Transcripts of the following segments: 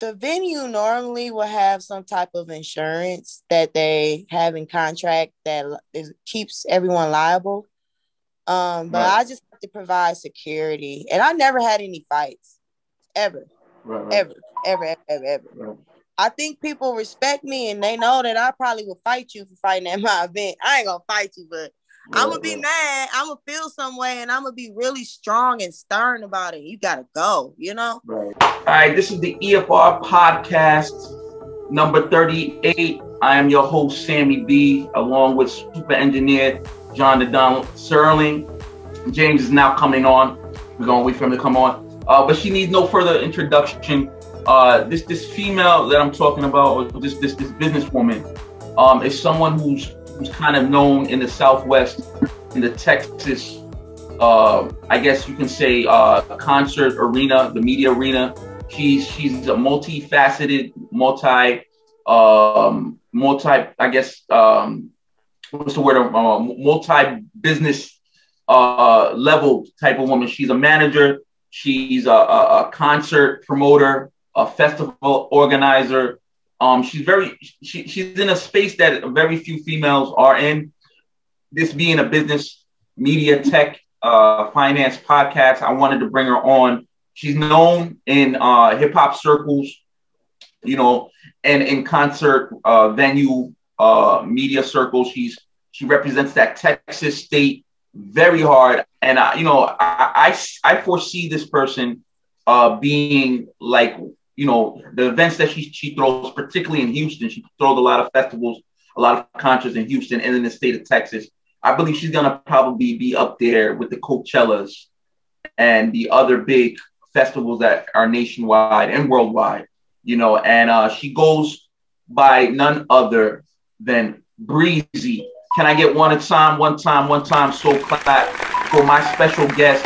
the venue normally will have some type of insurance that they have in contract that keeps everyone liable. But Right. I just have to provide security, and I never had any fights ever, Right. ever, ever, ever, ever, ever. Right. I think people respect me, and they know that I probably will fight you for fighting at my event. I ain't gonna fight you, but I'm gonna be mad. I'm gonna feel some way, and I'm gonna be really strong and stern about it. You gotta go, you know? Right. All right. This is the EFR podcast number 38. I am your host, Sammy B, along with super engineer John the Donald Serling. James is now coming on. We're gonna wait for him to come on. But she needs no further introduction. This female that I'm talking about, or this businesswoman, is someone who's kind of known in the Southwest, in the Texas, I guess you can say, concert arena, the media arena. She's a multifaceted, I guess, what's the word? Multi-business level type of woman. She's a manager. She's a concert promoter, a festival organizer. She's in a space that very few females are in. This being a business, media, tech, finance podcast, I wanted to bring her on. She's known in hip hop circles, you know, and in concert venue media circles. She represents that Texas state very hard, and I foresee this person being like, you know, the events that she throws, particularly in Houston. She throws a lot of festivals, a lot of concerts in Houston and in the state of Texas. I believe she's gonna probably be up there with the Coachellas and the other big festivals that are nationwide and worldwide, you know. And she goes by none other than Breezy. Can I get one time, so clap for my special guest,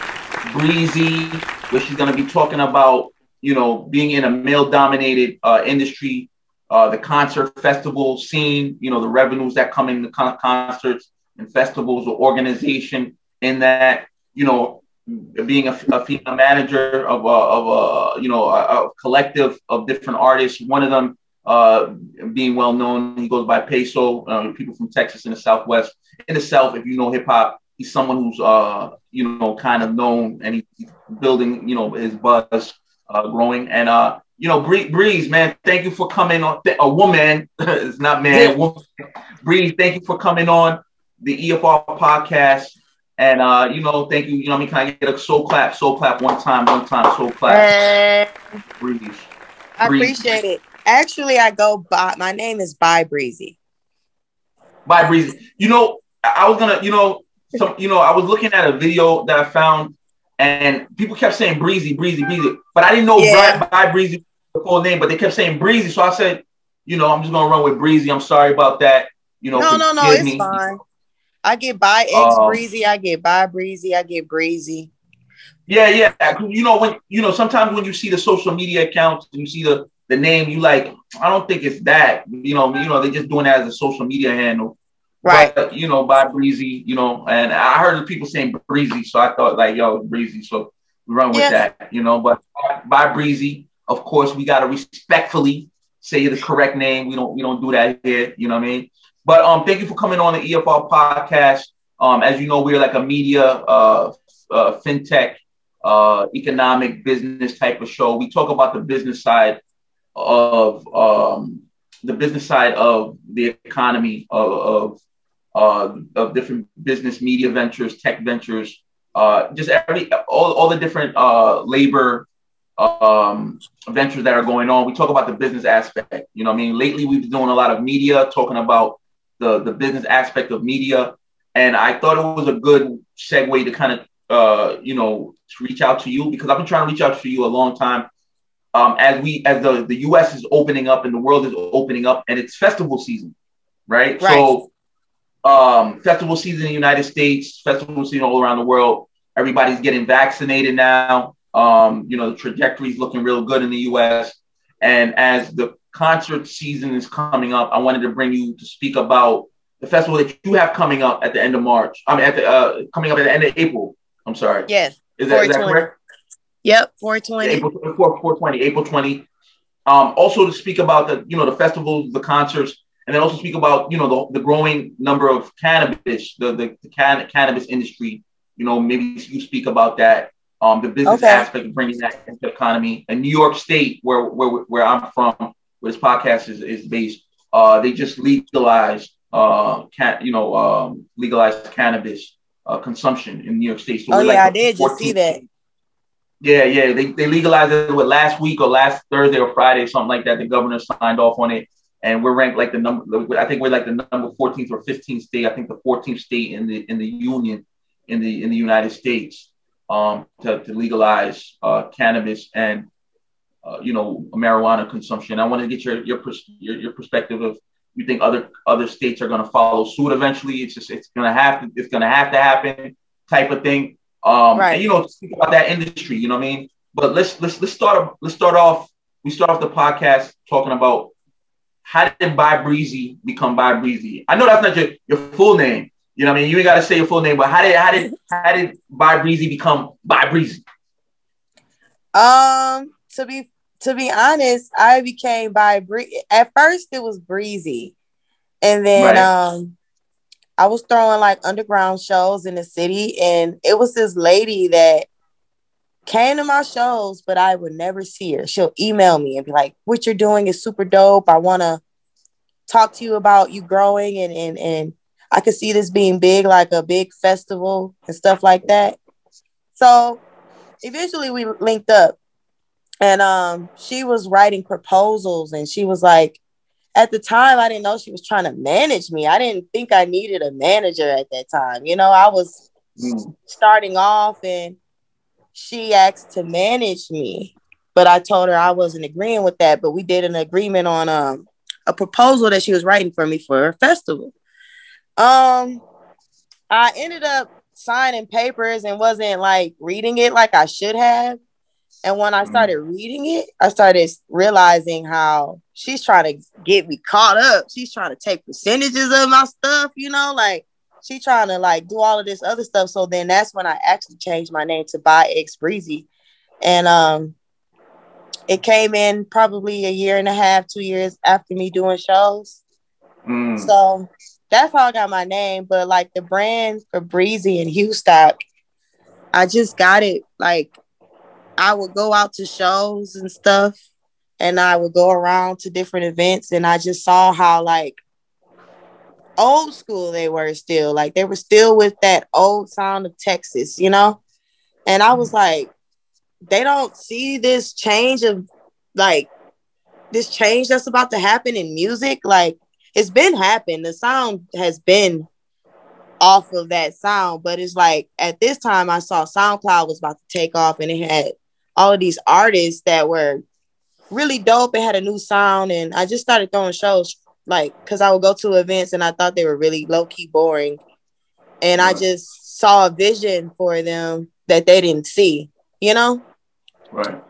Breezy, where she's going to be talking about, you know, being in a male-dominated industry, the concert festival scene, you know, the revenues that come in the concerts and festivals, the organization in that, you know, being a female manager of a collective of different artists. One of them being well known, he goes by Peso. People from Texas in the Southwest, in the South, if you know hip hop, he's someone who's kind of known, and he's building, you know, his buzz, growing. And Breeze, man, thank you for coming on. A woman, it's not man, woman. Breeze, thank you for coming on the EFR podcast. And thank you. You know what I mean? Can I get a soul clap? Soul clap one time, soul clap. Breeze. I appreciate it. Actually, I go by, my name is By Breezy. By Breezy. You know, I was gonna, I was looking at a video that I found, and people kept saying Breezy, but I didn't know By Breezy the full name, but they kept saying Breezy, so I said, you know, I'm just gonna run with Breezy. I'm sorry about that. You know, no, it's fine. I get By X Breezy, I get By Breezy, I get Breezy. Yeah. You know, sometimes when you see the social media accounts and you see the name, you like, I don't think it's that. You know, they're just doing that as a social media handle. Right. But, you know, By Breezy, you know, and I heard people saying Breezy, so I thought like, yo, Breezy, so we run with that, you know. But By Breezy, of course, we gotta respectfully say the correct name. We don't do that here, you know what I mean? But thank you for coming on the EFR podcast. As you know, we're like a media, fintech, economic business type of show. We talk about the business side of the economy, of different business, media ventures, tech ventures, just all the different labor ventures that are going on. We talk about the business aspect. You know what I mean? Lately, we've been doing a lot of media, talking about the business aspect of media. And I thought it was a good segue to kind of, to reach out to you, because I've been trying to reach out to you a long time. As the U.S. is opening up and the world is opening up, and it's festival season, right? So festival season in the United States, festival season all around the world. Everybody's getting vaccinated now. The trajectory is looking real good in the U.S. And as the concert season is coming up, I wanted to bring you to speak about the festival that you have coming up at the end of March. Coming up at the end of April. I'm sorry. Yes. Is that correct? Yep, 420. April 20. Also to speak about the festivals, the concerts, and then also speak about the growing number of cannabis, the cannabis industry. Maybe you speak about that, the business aspect of bringing that into the economy. In New York State, where I'm from, where this podcast is based, they just legalized legalized cannabis consumption in New York State. So I did just see that. Yeah, they legalized it last week or last Thursday or Friday, something like that. The governor signed off on it, and we're ranked like I think we're like the number 14th or 15th state. I think the 14th state in the union in the United States to legalize cannabis and marijuana consumption. I want to get your perspective of, you think other states are going to follow suit eventually? It's going to have to happen, type of thing. Right. And speak about that industry, you know what I mean? But let's start off the podcast talking about, how did Bye Breezy become Bye Breezy? I know that's not your full name, you know what I mean? You ain't got to say your full name, but how did Bye Breezy become Bye Breezy? To be honest, I became Bye Breezy. At first it was Breezy. And then I was throwing like underground shows in the city, and it was this lady that came to my shows, but I would never see her. She'll email me and be like, "What you're doing is super dope. I want to talk to you about you growing, and I could see this being big, like a big festival and stuff like that." So eventually we linked up, and she was writing proposals, and she was like, at the time, I didn't know she was trying to manage me. I didn't think I needed a manager at that time. I was starting off, and she asked to manage me, but I told her I wasn't agreeing with that. But we did an agreement on a proposal that she was writing for me for a festival. I ended up signing papers and wasn't like reading it like I should have. And when I started reading it, I started realizing how she's trying to get me caught up. She's trying to take percentages of my stuff, like she's trying to like do all of this other stuff. So then that's when I actually changed my name to Bye X Breezy. And it came in probably a year and a half, 2 years after me doing shows. So that's how I got my name. But like the brand for Breezy and Hustock, I just got it like, I would go out to shows and stuff, and I would go around to different events, and I just saw how like old school they were still. Like they were still with that old sound of Texas, And I was like, they don't see this change that's about to happen in music. Like it's been happening. The sound has been off of that sound, but it's like at this time I saw SoundCloud was about to take off, and it had all of these artists that were really dope and had a new sound. And I just started throwing shows, like, because I would go to events and I thought they were really low-key boring. And I just saw a vision for them that they didn't see, Right.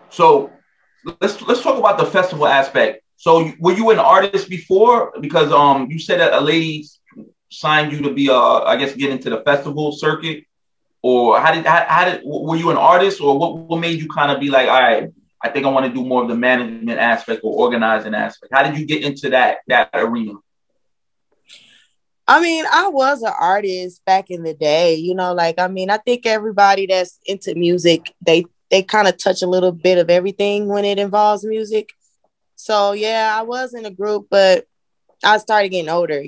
So let's talk about the festival aspect. So were you an artist before? Because you said that a lady signed you to be I guess get into the festival circuit. Or how did were you an artist, or what made you kind of be like, all right, I think I want to do more of the management aspect or organizing aspect? How did you get into that arena? I mean, I was an artist back in the day, I think everybody that's into music, they kind of touch a little bit of everything when it involves music. So yeah, I was in a group, but I started getting older,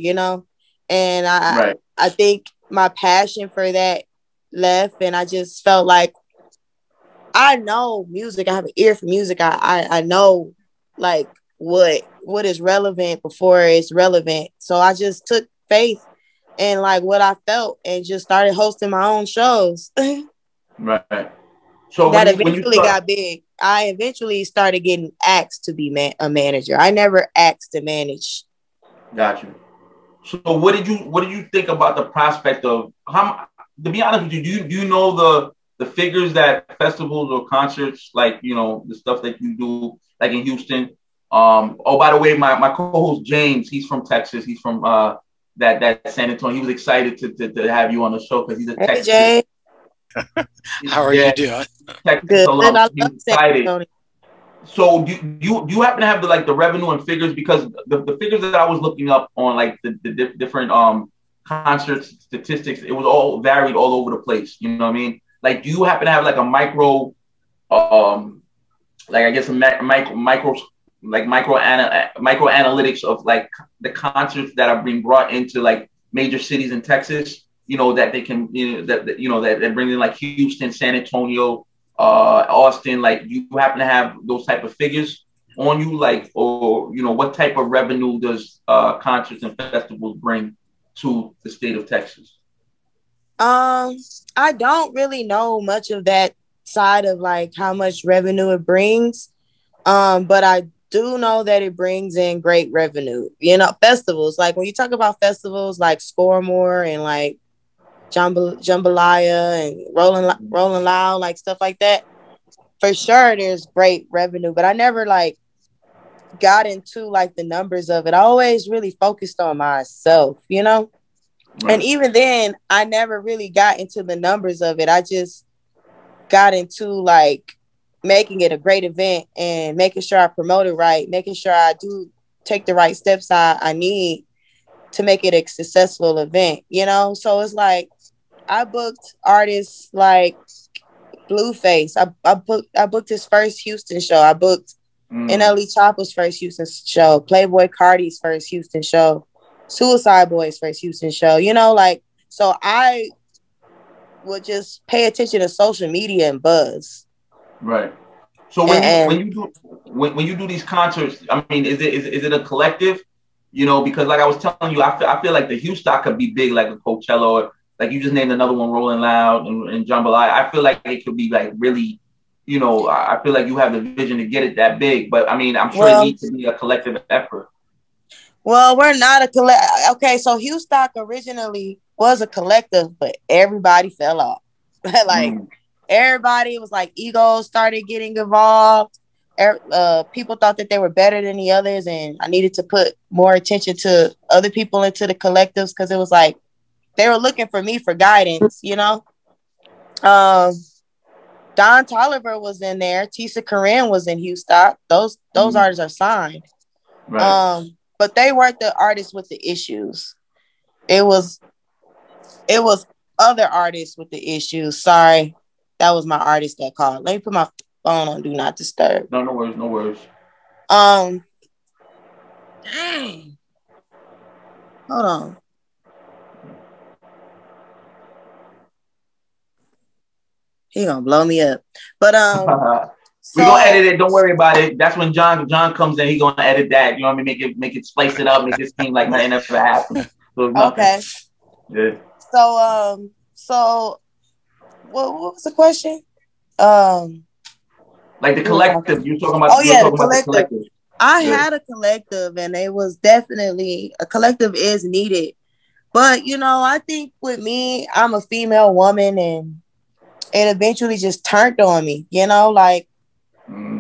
and I think my passion for that left, and I just felt like I know music. I have an ear for music. I know like what is relevant before it's relevant. So I just took faith in like what I felt and just started hosting my own shows. Right. So that eventually got big. I eventually started getting asked to be a manager. I never asked to manage. Gotcha. So what did you think about the prospect of how? To be honest with you, do you know the figures that festivals or concerts, like, the stuff that you do, like in Houston? Oh, by the way, my co-host James, he's from Texas. He's from that San Antonio. He was excited to have you on the show because he's a Texas. How are you doing? Texas alum. He's excited. So do you happen to have the revenue and figures, because the figures that I was looking up on like the different concert statistics, it was all varied all over the place. You know what I mean? Like, do you happen to have like a micro um like, I guess, a micro like micro analytics of like the concerts that are being brought into like major cities in Texas? You know, that they can, that bring in like Houston, San Antonio, Austin. Like, you happen to have those type of figures on you, like, or what type of revenue does concerts and festivals bring to the state of Texas? I don't really know much of that side of like how much revenue it brings. But I do know that it brings in great revenue. Festivals, like when you talk about festivals like Scoremore and like Jambalaya and Rolling Loud, like stuff like that, for sure there's great revenue. But I never like got into like the numbers of it. I always really focused on myself. Right. And even then, I never really got into the numbers of it. I just got into like making it a great event and making sure I promote it right, making sure I do take the right steps I need to make it a successful event. So it's like I booked artists like Blueface. I booked his first Houston show. I booked NLE Choppa's first Houston show, Playboy Cardi's first Houston show, Suicide Boys' first Houston show. So I would just pay attention to social media and buzz. Right. So when you do these concerts, I mean, is it a collective? Because like I was telling you, I feel like the Houston could be big, like a Coachella, or like you just named another one, Rolling Loud and Jambalaya. I feel like it could be like really, I feel like you have the vision to get it that big. But I mean, I'm sure it needs to be a collective effort. Well, we're not a collective. Okay, so Houston originally was a collective, but everybody fell off. Like everybody was like egos started getting involved. People thought that they were better than the others, and I needed to put more attention to other people into the collectives because it was like they were looking for me for guidance. Don Toliver was in there. Tisa Corinne was in Houston. Those artists are signed. Right. But they weren't the artists with the issues. It was other artists with the issues. Sorry, that was my artist that called. Let me put my phone on do not disturb. No worries, no worries. Dang. Hold on. He gonna blow me up. But we gonna edit it. Don't worry about it. That's when John comes in. He gonna edit that. You know what I mean? Make it splice it up. Make it seem like nothing ever happened. So okay. Yeah. So what was the question? Like the collective. You're talking about. Oh yeah, the collective. I had a collective, and it was definitely a collective is needed. But I think with me, I'm a female woman, and it eventually just turned on me. Like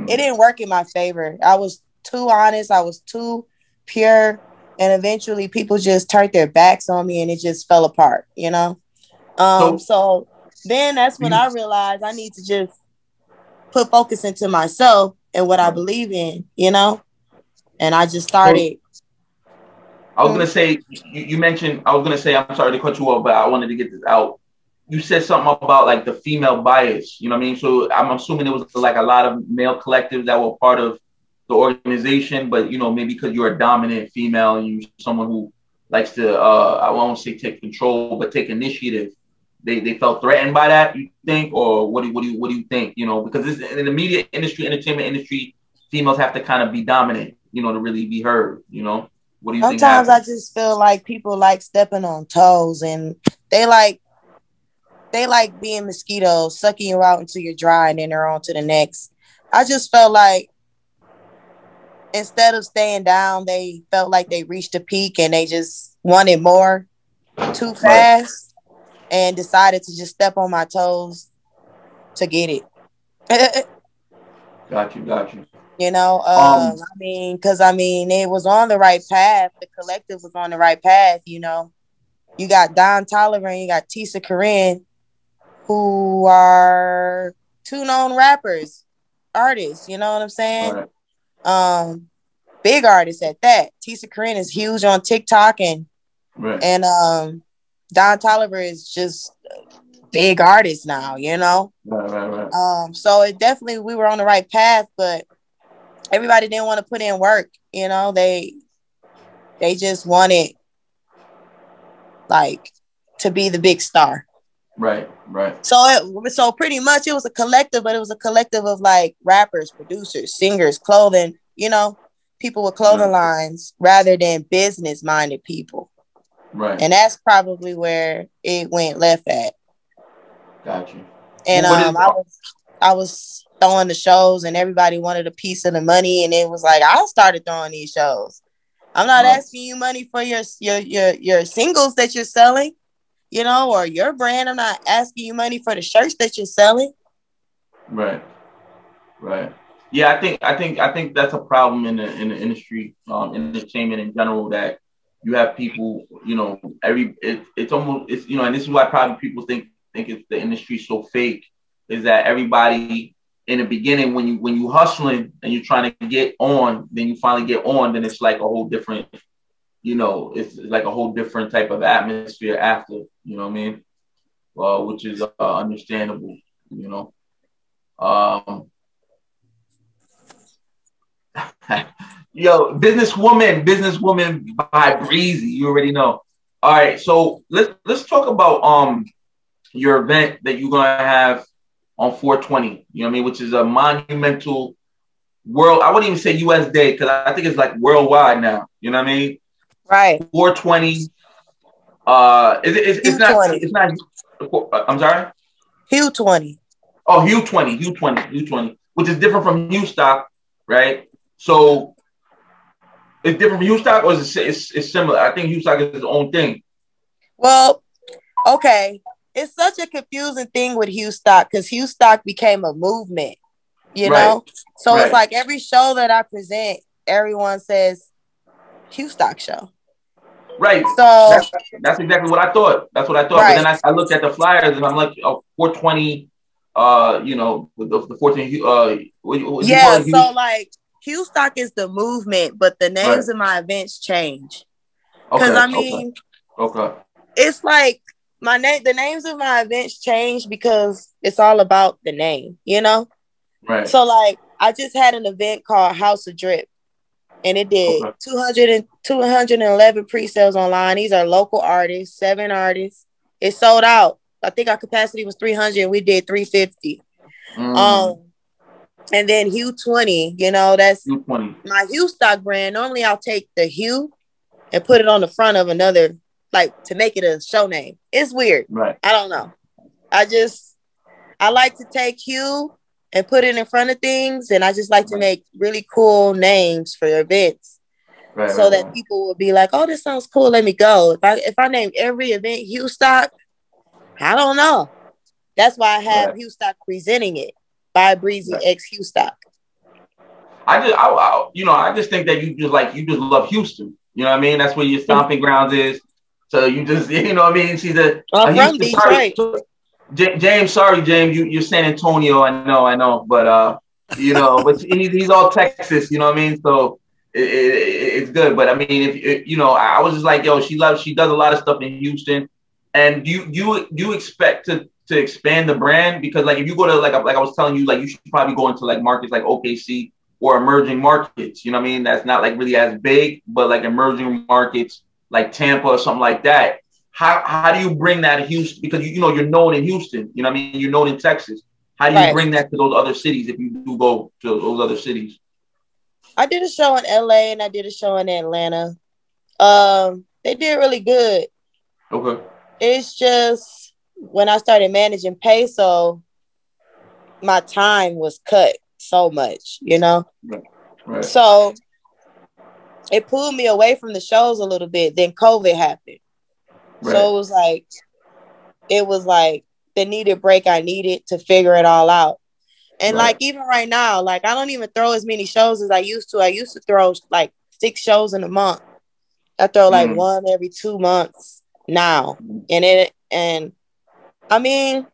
it didn't work in my favor. I was too honest. I was too pure. And eventually people just turned their backs on me and it just fell apart. So then that's when I realized I need to just put focus into myself and what I believe in, and I just started. I was going to say, you mentioned, I'm sorry to cut you off, but I wanted to get this out. You said something about like the female bias, you know what I mean? So I'm assuming it was like a lot of male collectives that were part of the organization, but maybe because you're a dominant female and you're someone who likes to, I won't say take control, but take initiative. They felt threatened by that, you think, or what do you think? Because this, in the media industry, entertainment industry, females have to kind of be dominant, to really be heard. What do you think? Sometimes I just feel like people like stepping on toes, and they like being mosquitoes, sucking you out until you're dry, and then they're on to the next. I just felt like instead of staying down, they felt like they reached a peak and they just wanted more too fast and decided to just step on my toes to get it. Got you. I mean, it was on the right path. The collective was on the right path. You got Don Toliver and you got Tisa Corinne, who are two known rappers. artists. You know what I'm saying? Right. Big artists at that. Tisa Corinne is huge on TikTok, and Right. Don Toliver is just a big artist now. You know. Right. So it definitely, we were on the right path, but everybody didn't want to put in work. You know, they just wanted like to be the big star. Right. So pretty much it was a collective, but it was a collective of like rappers, producers, singers, clothing, you know, people with clothing lines rather than business minded people. Right. And that's probably where it went left at. Got you. And I was throwing the shows and everybody wanted a piece of the money, and it was like I started throwing these shows. I'm not asking you money for your singles that you're selling, you know, or your brand. I'm not asking you money for the shirts that you're selling. Right. Yeah, I think that's a problem in the industry, entertainment in general, that you have people, you know, it's almost, you know, and this is why probably people think it's the industry so fake, is that everybody in the beginning, when you hustling and you're trying to get on, then you finally get on, then it's like a whole different, you know, it's like a whole different type of atmosphere after, you know what I mean? Which is understandable, you know. Yo, businesswoman by Breezy. You already know. All right, so let's talk about your event that you're gonna have on 420. You know what I mean, which is a monumental world. I wouldn't even say U.S. Day because I think it's like worldwide now. You know what I mean? Right. 420. It's not. I'm sorry. Hue 20. Oh, Hue 20, which is different from Hue Stock, right? So it's different from Hue Stock, or is it's similar? I think Hue Stock is its own thing. Well, okay. It's such a confusing thing with Hue Stock because Hue Stock became a movement, you know? So it's like every show that I present, everyone says Hue Stock show. Right. So that's exactly what I thought. That's what I thought. Right. But then I looked at the flyers and I'm like, 420, you know, the 14. Yeah. So like Hue Stock is the movement, but the names of my events change. Because I mean, it's like the names of my events change because it's all about the name, you know? Right. So like I just had an event called House of Drip. And it did 211 pre-sales online. These are local artists, 7 artists. It sold out. I think our capacity was 300 and we did 350. And then Hue 20, you know, that's Hue 20. My Hue Stock brand. Normally I'll take the Hue and put it on the front of another, like to make it a show name. It's weird. Right. I don't know. I like to take Hue and put it in front of things. And I just like to make really cool names for events. So that people will be like, oh, this sounds cool. Let me go. If I name every event Hue Stock, I don't know. That's why I have Hue Stock presenting it by Breezy X Hue Stock. I just think that you just love Houston. You know what I mean? That's where your stomping grounds is. So you just, you know what I mean? She's I'm from Detroit. James, sorry, James, you're San Antonio. I know, but you know, but he's all Texas. You know what I mean? So it's good. But I mean, if you know, I was just like, yo, she does a lot of stuff in Houston. And do you expect to expand the brand? Because like if you go to like I was telling you, like you should probably go into like markets like OKC or emerging markets. You know what I mean? That's not like really as big, but like emerging markets like Tampa or something like that. How do you bring that to Houston? Because you know you're known in Houston. You know what I mean? You're known in Texas. How do you bring that to those other cities if you do go to those other cities? I did a show in LA and I did a show in Atlanta. They did really good. Okay. It's just when I started managing Peso, my time was cut so much, you know? Right. So it pulled me away from the shows a little bit. Then COVID happened. Right. So it was like the needed break I needed to figure it all out. And like even right now, like I don't even throw as many shows as I used to. I used to throw like 6 shows in a month. I throw like one every 2 months now. And I mean,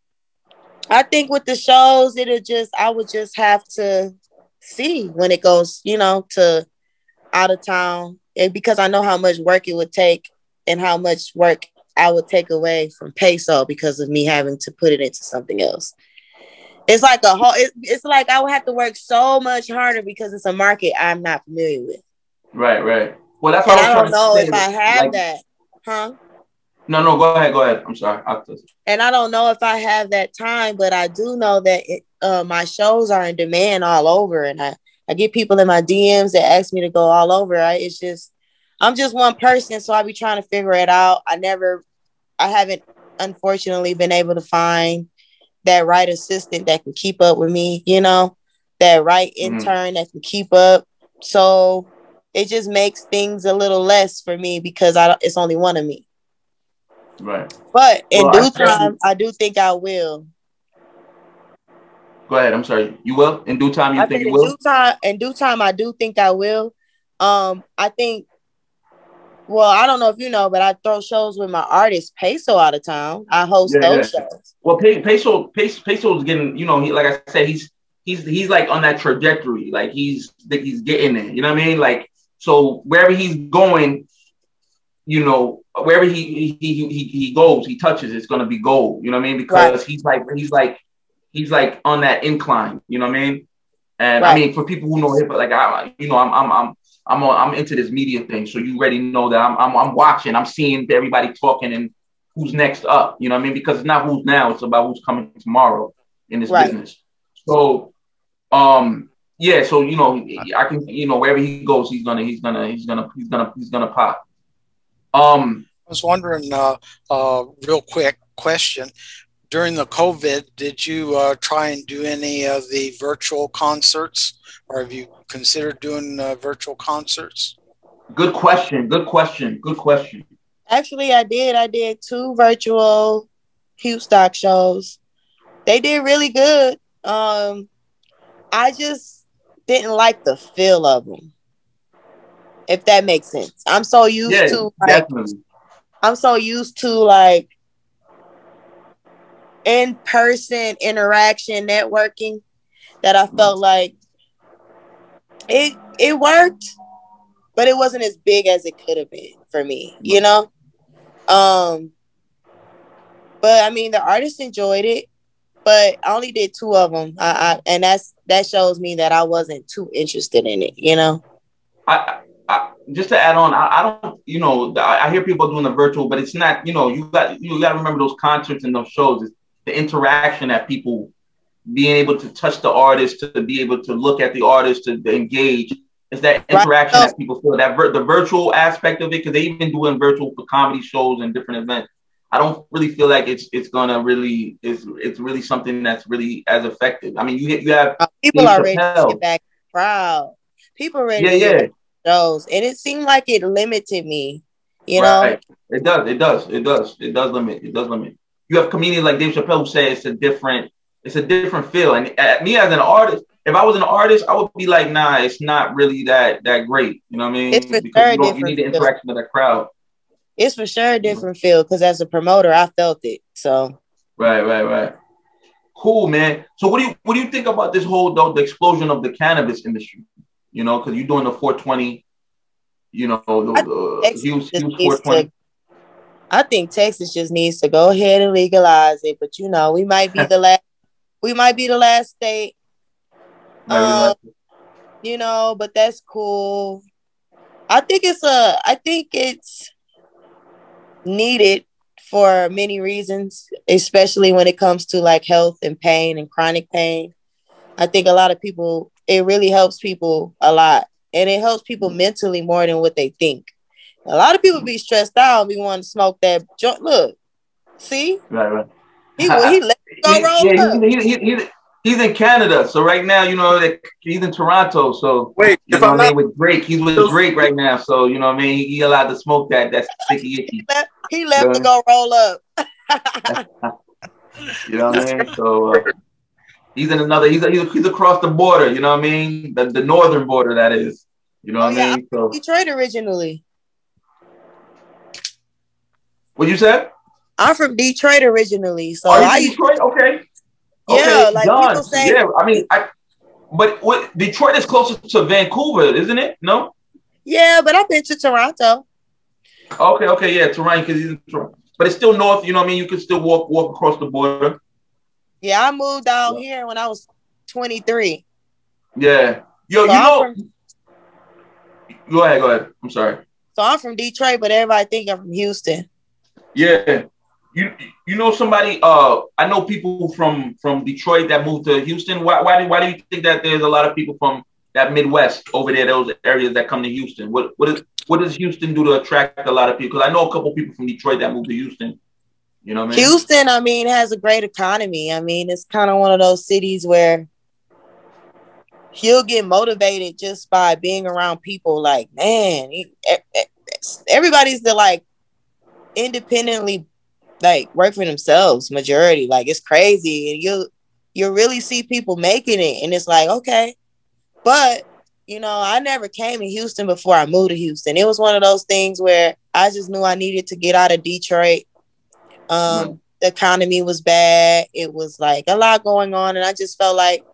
I think with the shows, I would just have to see when it goes, to out of town, because I know how much work it would take and how much work I would take away from peso because of me having to put it into something else. It's like it's like I would have to work so much harder because it's a market I'm not familiar with. Right, right. Well, that's what And I was I don't trying to know say. if I have Like, that. Huh? no, no, go ahead, go ahead. I'm sorry. And I don't know if I have that time, but I do know that my shows are in demand all over. And I get people in my DMs that ask me to go all over. I'm just one person. So I be trying to figure it out. I haven't unfortunately been able to find that right assistant that can keep up with me, that right intern that can keep up. So it just makes things a little less for me because it's only one of me. Right. But in due time, I do think I will. Go ahead. I'm sorry. You will? In due time, you think you will? In due time, I do think I will. I think, well, I don't know if you know, but I throw shows with my artist Peso out of town. I host those shows. Well, Peso is getting, like I said, he's like on that trajectory. Like he's getting there. You know what I mean? Like, so wherever he's going, wherever he goes, he touches, it's gonna be gold. You know what I mean? Because he's like on that incline. You know what I mean? And I mean, for people who know hip, like I'm into this media thing, so you already know that I'm watching, I'm seeing everybody talking and who's next up. You know what I mean? Because it's not who's now, it's about who's coming tomorrow in this business. So, yeah. So I can, wherever he goes, he's gonna pop. I was wondering, real quick question. During the COVID, did you try and do any of the virtual concerts, or have you considered doing virtual concerts? Good question. Actually, I did. I did 2 virtual Houston shows. They did really good. I just didn't like the feel of them, if that makes sense. I'm so used to like in-person interaction networking that I felt like it worked, but it wasn't as big as it could have been for me, but I mean the artists enjoyed it, but I only did 2 of them. And that shows me that I wasn't too interested in it, I just to add on, I don't, I hear people doing the virtual, but it's not, you got to remember those concerts and those shows. It's the interaction that people being able to touch the artist, to be able to look at the artist, to engage. It's that interaction that people feel, that the virtual aspect of it, because they even doing virtual for comedy shows and different events. I don't really feel like it's gonna really it's really something that's really as effective. I mean, you have people are ready to get back crowd. People are ready to get back shows, and it seemed like it limited me. Right. It does limit. You have comedians like Dave Chappelle who say it's a different feel. And me as an artist, if I was an artist, I would be like, nah, it's not really that great. You know what I mean? Because you need the interaction of that crowd. It's for sure a different feel, because as a promoter, I felt it. So right. Cool, man. So what do you think about this whole the explosion of the cannabis industry? Because you're doing the 420. The huge 420. I think Texas just needs to go ahead and legalize it, but we might be the last. We might be the last state. But that's cool. I think it's needed for many reasons, especially when it comes to like health and pain and chronic pain. I think a lot of people, it really helps people a lot, and it helps people mentally more than what they think. A lot of people be stressed out and be wanting to smoke that joint. Look, see? Right. He let it go roll up. He's in Canada, so right now, he's in Toronto. So wait, you know what I mean, with Drake, he's with Drake right now. So you know what I mean, he allowed to smoke that sticky icky. He left to go roll up. You know what I mean? So he's in another. He's across the border. You know what I mean? The northern border, that is. You know what I mean? So Detroit originally. What you said? I'm from Detroit originally, so Detroit? Okay. Okay, Yeah, like people done. say. Yeah, I mean, but what Detroit is closer to Vancouver, isn't it? No. Yeah, but I've been to Toronto. Okay, yeah, Toronto because he's in Toronto, but it's still north. You know what I mean? You can still walk across the border. Yeah, I moved out here when I was 23. Yeah. Yo, So you know. Go ahead. I'm sorry. So I'm from Detroit, but everybody think I'm from Houston. Yeah. You know somebody? I know people from Detroit that moved to Houston. Why do you think that there's a lot of people from that Midwest over there, those areas that come to Houston? What does Houston do to attract a lot of people? Because I know a couple people from Detroit that moved to Houston. You know what I mean? Houston, I mean, has a great economy. I mean, it's kind of one of those cities where you'll get motivated just by being around people. Like, man, everybody's the like independently like work for themselves majority. Like, it's crazy, and you'll really see people making it, and it's like, okay. But I never came to Houston before I moved to Houston. It was one of those things where I just knew I needed to get out of Detroit. The economy was bad. It was like a lot going on, and I just felt like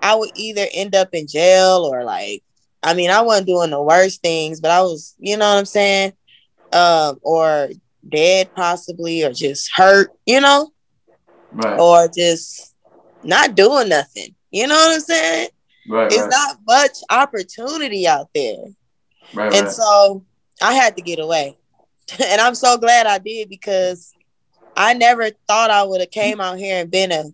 I would either end up in jail or like, I mean, I wasn't doing the worst things, but I was, you know what I'm saying? Or dead possibly, or just hurt, Right. or just not doing nothing. You know what I'm saying? Right. It's not much opportunity out there. Right. And so I had to get away. And I'm so glad I did, because I never thought I would have came out here and been a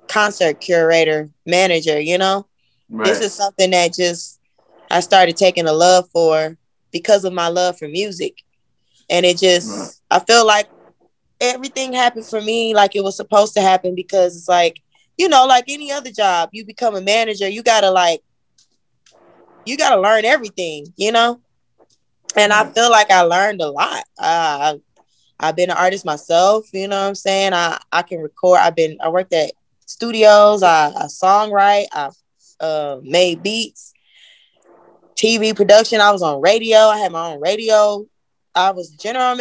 concert curator, manager, Right. This is something that just I started taking a love for because of my love for music. And it just, I feel like everything happened for me like it was supposed to happen, because it's like, like any other job, you become a manager, you gotta learn everything, And I feel like I learned a lot. I've been an artist myself, you know what I'm saying? I can record. I worked at studios, I songwrite, I made beats, TV production. I was on radio. I had my own radio. I was general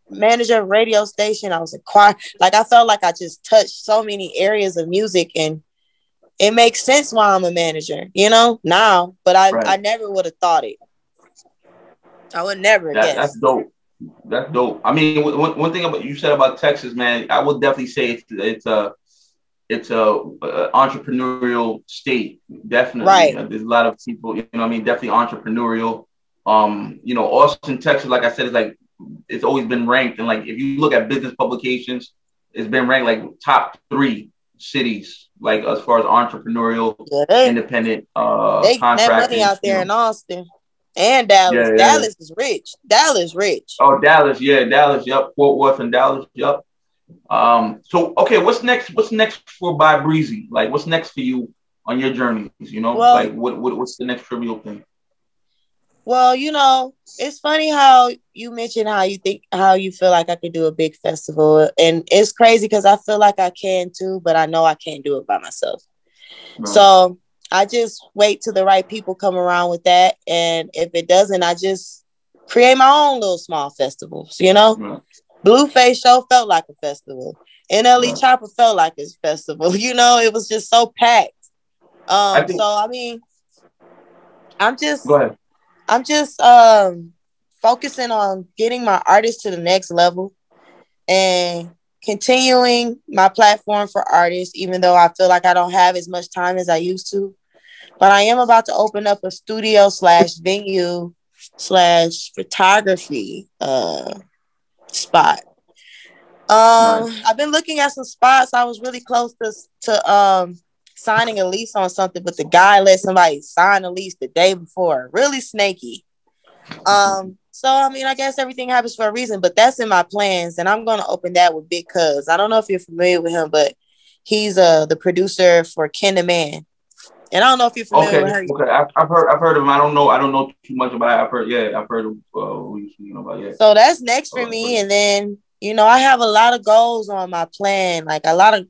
manager of radio station. I was a choir. Like, I felt like I just touched so many areas of music, and it makes sense why I'm a manager, now, but I never would have thought it. I would never guess. That's dope. That's dope. I mean, one thing about you said about Texas, man, I would definitely say it's a entrepreneurial state. Definitely. Right. There's a lot of people, definitely entrepreneurial. Austin, Texas, like I said, is like, it's always been ranked. And like, if you look at business publications, it's been ranked like top 3 cities, like as far as entrepreneurial, independent, they contracting. Money out there in Austin. And Dallas. Dallas is rich. Dallas rich. Oh, Dallas. Yeah, Dallas. Yep. Fort Worth and Dallas. Yep. So, okay, what's next? What's next for By Breezy? Like, what's next for you on your journeys? Like, what's the next trivial thing? Well, it's funny how you mentioned how you feel like I could do a big festival. And it's crazy because I feel like I can too, but I know I can't do it by myself. Right. So I just wait till the right people come around with that. And if it doesn't, I just create my own little small festivals, Right. Blueface Show felt like a festival. NLE right. Chopper felt like a festival. It was just so packed. I mean, I'm just focusing on getting my artists to the next level and continuing my platform for artists, even though I feel like I don't have as much time as I used to. But I am about to open up a studio / venue / photography spot. Nice. I've been looking at some spots. I was really close to signing a lease on something, but the guy let somebody sign a lease the day before. Really snaky. So I mean, I guess everything happens for a reason, but that's in my plans, and I'm gonna open that with Big Cuz. I don't know if you're familiar with him, but he's the producer for Ken the Man. And I don't know if you're familiar with her. Okay, I've heard of him. I don't know too much about it. I've heard of who you're speaking about. Yeah. So that's next for me, and then I have a lot of goals on my plan, like a lot of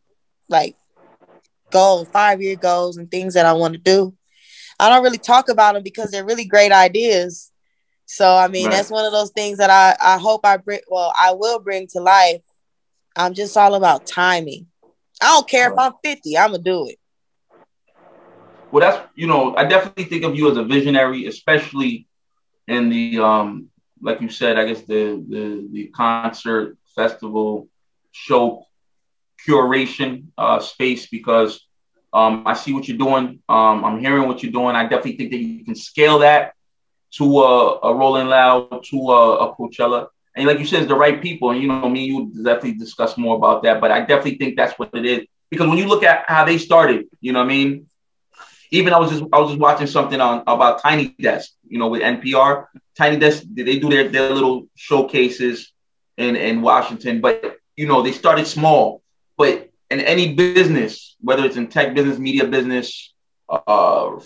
goals, 5-year goals, and things that I want to do. I don't really talk about them because they're really great ideas. So I mean, That's one of those things that I hope I will bring to life. I'm just all about timing. I don't care if I'm 50. I'm gonna do it. Well, that's, I definitely think of you as a visionary, especially in the like you said, I guess the concert, festival, show curation space, because I see what you're doing. I'm hearing what you're doing. I definitely think that you can scale that to a Rolling Loud, to a Coachella. And like you said, it's the right people. And, me and you definitely discuss more about that. But I definitely think that's what it is. Because when you look at how they started, you know what I mean? Even I was just watching something about Tiny Desk, with NPR. Tiny Desk, they do their little showcases in Washington. But, they started small. But in any business, whether it's in tech business, media business,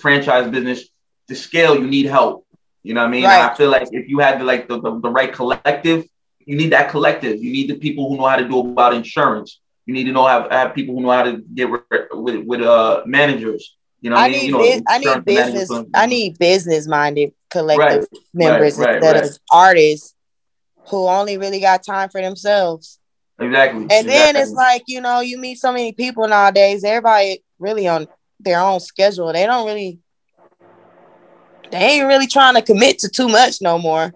franchise business, to scale, you need help. You know what I mean? Right. I feel like if you had the right collective, you need that collective. You need the people who know how to do about insurance. You need to have people who know how to get with managers. You know what I mean? I need business minded collective members instead of artists who only really got time for themselves. Exactly. And then it's like, you meet so many people nowadays. Everybody really on their own schedule. They ain't really trying to commit to too much no more.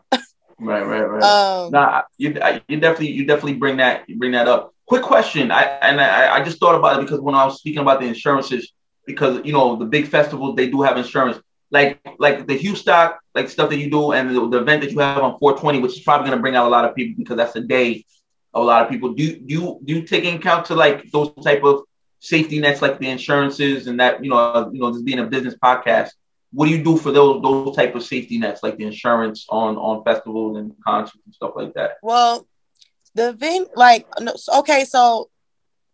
Right. Nah, you definitely bring that up. Quick question. I just thought about it because when I was speaking about the insurances, because the big festivals, they do have insurance, like the Houston, like stuff that you do, and the event that you have on 420, which is probably going to bring out a lot of people because that's a day of a lot of people. Do you take into account to like those type of safety nets, like the insurances, and that this being a business podcast? What do you do for those type of safety nets, like the insurance on festivals and concerts and stuff like that? Well, so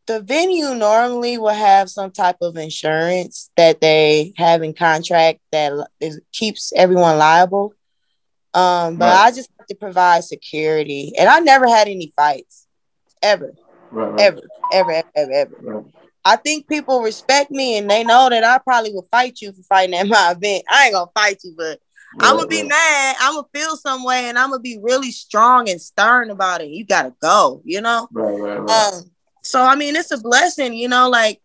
the venue normally will have some type of insurance that they have in contract that keeps everyone liable. But I just have to provide security, and I never had any fights, ever, ever. Right. I think people respect me, and they know that I probably would fight you for fighting at my event. I ain't gonna fight you, but I'm gonna be mad. I'm gonna feel some way, and I'm gonna be really strong and stern about it. You gotta go, Right. So I mean, it's a blessing, like,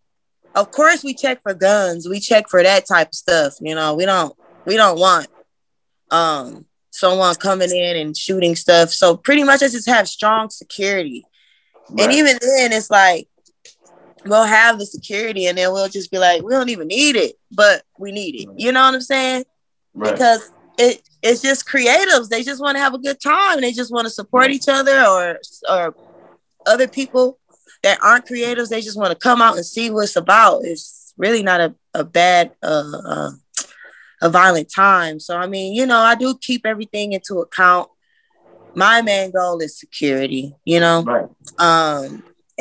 of course we check for guns, we check for that type of stuff. We don't want someone coming in and shooting stuff. So pretty much I just have strong security. Right. And even then it's like, we'll have the security and then we'll just be like, we don't even need it, but we need it. You know what I'm saying? Right. Because it's just creatives. They just want to have a good time. They just want to support each other or other people that aren't creatives. They just want to come out and see what it's about. It's really not a bad, a violent time. So, I mean, I do keep everything into account. My main goal is security, right.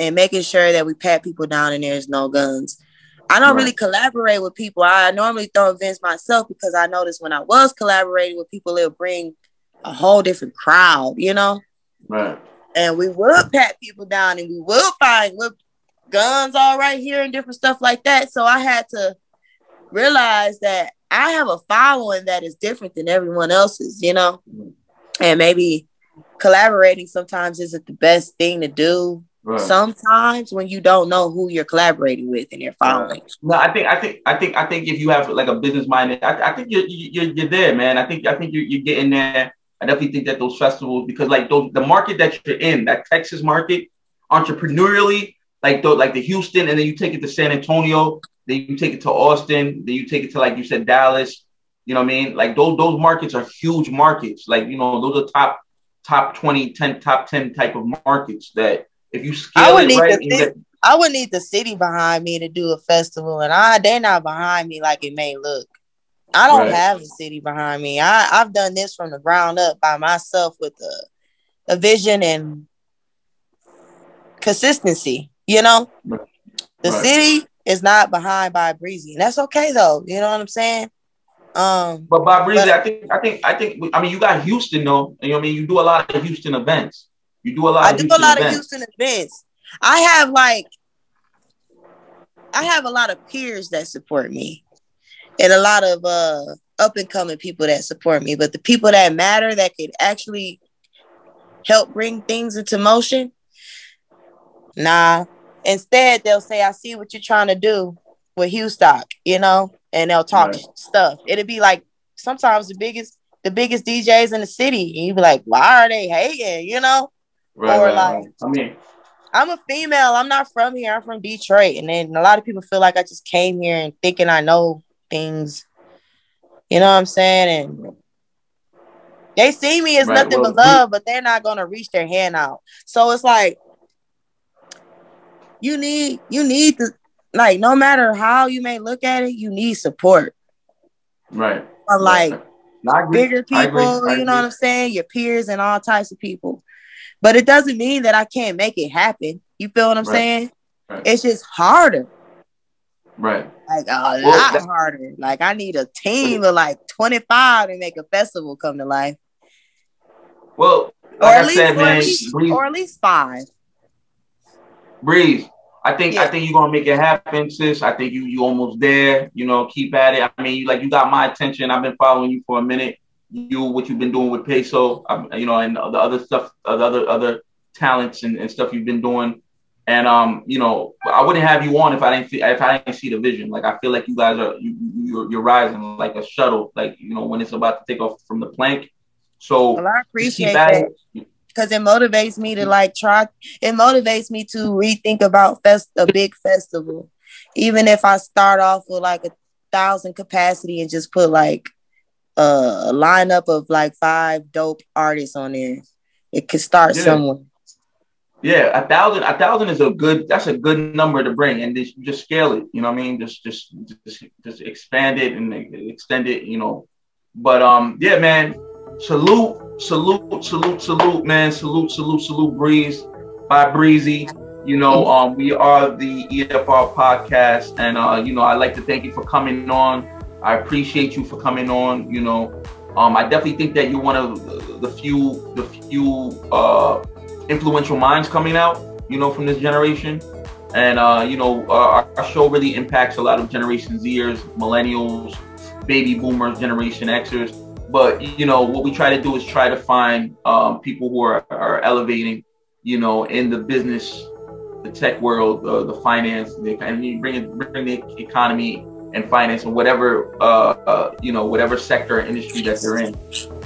And making sure that we pat people down and there's no guns. I don't really collaborate with people. I normally throw events myself because I noticed when I was collaborating with people, it'll bring a whole different crowd, Right. And we will pat people down and we will find guns all right here and different stuff like that. So I had to realize that I have a following that is different than everyone else's, and maybe collaborating sometimes isn't the best thing to do. Right. Sometimes when you don't know who you're collaborating with and you're following. No, I think if you have like a business mind, I think you're there, man. I think you're getting there. I definitely think that those festivals, because like the market that you're in, that Texas market, entrepreneurially, like the Houston, and then you take it to San Antonio, then you take it to Austin, then you take it to, like you said, Dallas. You know what I mean? Like those markets are huge markets. Like, those are top 20, top 10 type of markets that if you scale it right. I would need the city behind me to do a festival, and they're not behind me like it may look. I don't have a city behind me. I've done this from the ground up by myself with a vision and consistency, The city is not behind by Breezy, and that's okay though. You know what I'm saying? But by Breezy, I think you got Houston though. You do a lot of Houston events. You do a lot. I do a lot of Houston events. I have a lot of peers that support me. And a lot of up and coming people that support me. But the people that matter, that could actually help bring things into motion, nah. Instead, they'll say, I see what you're trying to do with Hustock, you know, and they'll talk stuff. It'll be like sometimes the biggest DJs in the city. And you be like, why are they hating, you know? Right. I mean, I'm a female. I'm not from here. I'm from Detroit. And then a lot of people feel like I just came here and thinking I know things. You know what I'm saying? And they see me as nothing but love, but they're not going to reach their hand out. So it's like, you need to, like, no matter how you may look at it, you need support. Right. Or like bigger people, you know what I'm saying? Your peers and all types of people. But it doesn't mean that I can't make it happen. You feel what I'm saying? Right. It's just harder. Right. Like a lot harder. Like I need a team of like 25 to make a festival come to life. Well, like or at least 5. Breeze, I think you're gonna make it happen, sis. I think you almost there. You know, keep at it. I mean, you got my attention. I've been following you for a minute. What you've been doing with Peso, you know, and the other stuff, the other talents and stuff you've been doing. And you know, I wouldn't have you on if I didn't see the vision. Like I feel like you guys are you're rising like a shuttle, like you know when it's about to take off from the plank. So well, I appreciate that because it motivates me to like try. It motivates me to rethink about a big festival, even if I start off with like 1,000 capacity and just put like a lineup of like 5 dope artists on there. It could start somewhere. Yeah, 1,000 is that's a good number to bring, and just scale it. You know what I mean? Just expand it and extend it. You know, but yeah, man. Salute, man. Salute, Breeze by Breezy. You know, we are the EFR podcast, and you know, I'd like to thank you for coming on. I appreciate you for coming on. You know, I definitely think that you're one of the few influential minds coming out, you know, from this generation. And you know, our show really impacts a lot of Generation Zers, millennials, baby boomers, Generation Xers. But you know, what we try to do is try to find people who are elevating, you know, in the business, the tech world, the finance, and you bring the economy and finance and whatever you know, whatever sector or industry that they're in,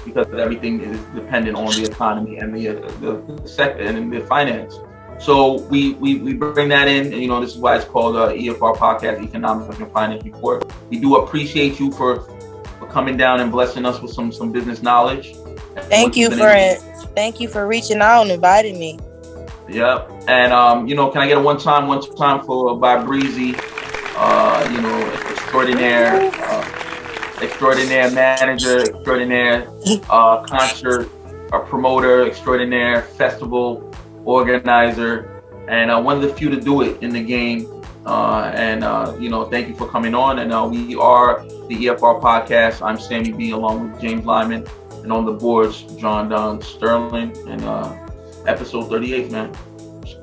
because everything is dependent on the economy and the sector and the finance. So we bring that in, and you know, this is why it's called EFR Podcast, Economic and Finance Report. We do appreciate you for coming down and blessing us with some business knowledge. Thank you for reaching out and inviting me. Yep. And you know, can I get a one time for by Breezy, you know, extraordinaire manager, extraordinaire concert promoter, extraordinaire festival organizer, and one of the few to do it in the game. And you know, thank you for coming on. And we are the EFR podcast. I'm Sammy B, along with James Lyman, and on the boards, John Don Sterling. And episode 38, man.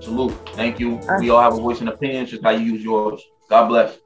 Salute. Thank you. We all have a voice and opinion. Just how you use yours. God bless.